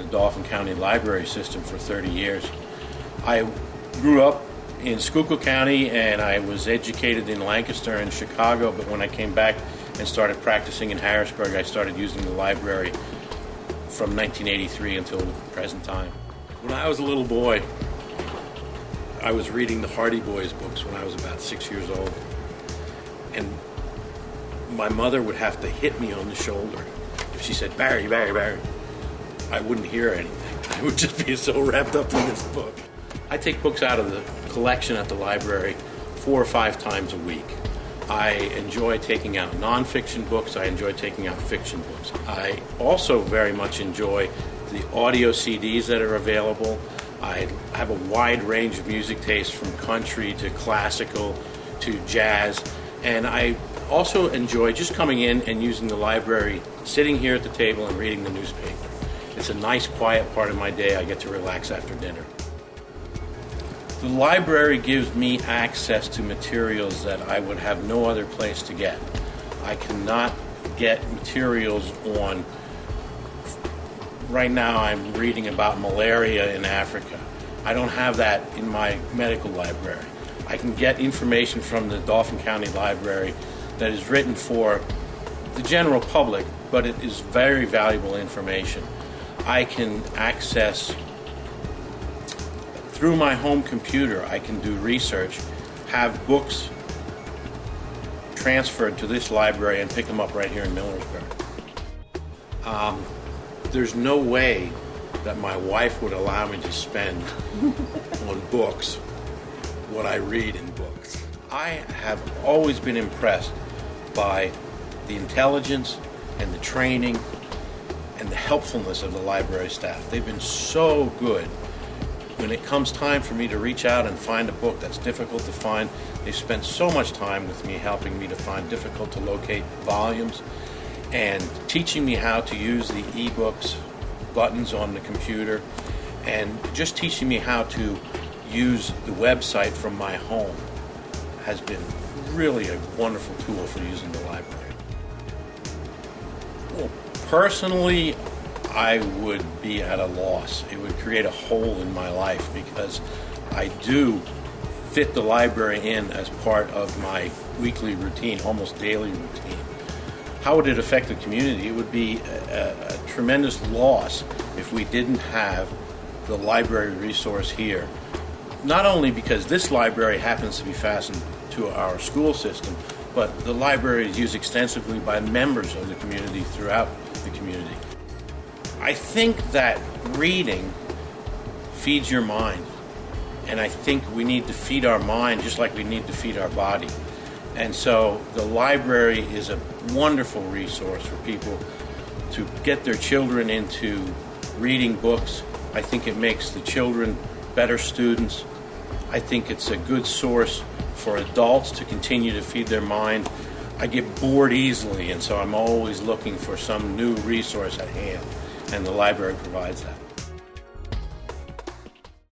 Dauphin County library system for 30 years. I grew up in Schuylkill County, and I was educated in Lancaster and Chicago, but when I came back and started practicing in Harrisburg, I started using the library from 1983 until the present time. When I was a little boy, I was reading the Hardy Boys books when I was about 6 years old. And my mother would have to hit me on the shoulder. If she said, "Barry, Barry, Barry," I wouldn't hear anything. I would just be so wrapped up in this book. I take books out of the collection at the library 4 or 5 times a week. I enjoy taking out nonfiction books. I enjoy taking out fiction books. I also very much enjoy the audio CDs that are available. I have a wide range of music tastes, from country to classical to jazz. And I also enjoy just coming in and using the library, sitting here at the table and reading the newspaper. It's a nice, quiet part of my day. I get to relax after dinner. The library gives me access to materials that I would have no other place to get. I cannot get materials on, right now I'm reading about malaria in Africa. I don't have that in my medical library. I can get information from the Dauphin County Library that is written for the general public, but it is very valuable information. I can access, through my home computer, I can do research, have books transferred to this library and pick them up right here in Millersburg. There's no way that my wife would allow me to spend on books what I read in books. I have always been impressed by the intelligence and the training and the helpfulness of the library staff. They've been so good. When it comes time for me to reach out and find a book that's difficult to find, they've spent so much time with me helping me to find difficult to locate volumes and teaching me how to use the e-books, buttons on the computer, and just teaching me how to use the website from my home has been really a wonderful tool for using the library. Well, personally, I would be at a loss. It would create a hole in my life because I do fit the library in as part of my weekly routine, almost daily routine. How would it affect the community? It would be a tremendous loss if we didn't have the library resource here. Not only because this library happens to be fastened to our school system, but the library is used extensively by members of the community throughout the community. I think that reading feeds your mind, and I think we need to feed our mind just like we need to feed our body. And so the library is a wonderful resource for people to get their children into reading books. I think it makes the children better students. I think it's a good source for adults to continue to feed their mind. I get bored easily, and so I'm always looking for some new resource at hand, and the library provides that.